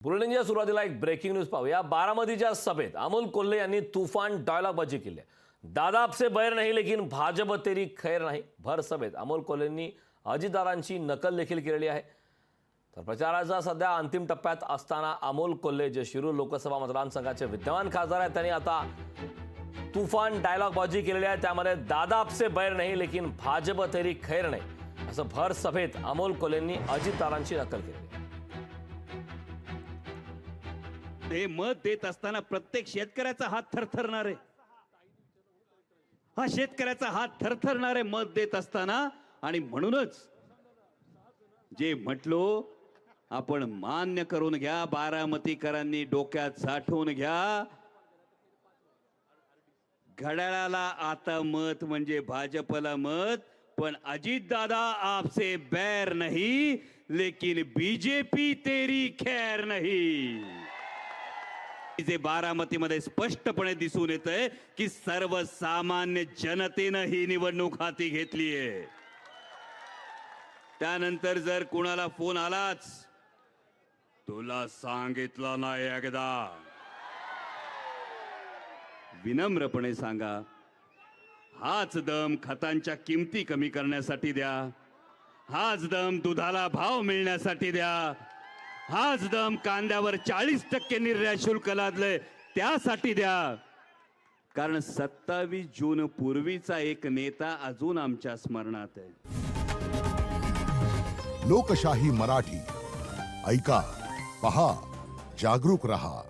बुलेटिनच्या सुरुवातीला एक breaking news पाहूया। बारामतीच्या सभेत अमोल कोल्हे यांनी तुफान डायलॉगबाजी केली। दादा आपसे बैर नहीं लेकिन भाजप तेरी खैर नहीं। भर सभेत अमोल कोल्हेंनी अजितदादांची नकल देखील केलेली आहे। तर प्रचाराचा सध्या अंतिम टप्प्यात असताना अमोल कोल्हे जे शिरूर लोकसभा मतदारसंघाचे विद्यमान खासदार आहेत त्यांनी आता तुफान डायलॉगबाजी केलेली आहे। त्यामध्ये दादा आपसे बैर नहीं लेकिन भाजप तेरी खैर नहीं असं भर सभेत अमोल कोल्हेंनी अजितदादांची नकल केली। हे मत देत असताना प्रत्येक शेतकऱ्याचा हात थरथरणार आहे। हा शेतकऱ्याचा हात थरथरणार आहे मत देत असताना। आणि म्हणूनच जे म्हटलो आपण मान्य करून घ्या, बारामतीकरांनी डोक्यात साठवून घ्या, घड्याळाला आता मत म्हणजे भाजपला मत, पण अजितदादा आपसे बैर नहीं लेकिन बीजेपी तेरी खैर नहीं। जे बारामतीमध्ये स्पष्टपणे दिसून येतंय की सर्वसामान्य जनतेनं ही निवडणूक हाती घेतलीये। त्यानंतर जर कुणाला फोन आलाच, तुला सांगितलं नाही एकदा, विनम्रपणे सांगा, हाच दम खतांच्या किमती कमी करण्यासाठी द्या, हाच दम दुधाला भाव मिळण्यासाठी द्या, हाच दम कांद्यावर 40% निर्यात शुल्क लादलंय त्यासाठी द्या। कारण 27 जून पूर्वीचा एक नेता अजून आमच्या स्मरणात आहे। लोकशाही मराठी ऐका, पहा, जागरूक रहा।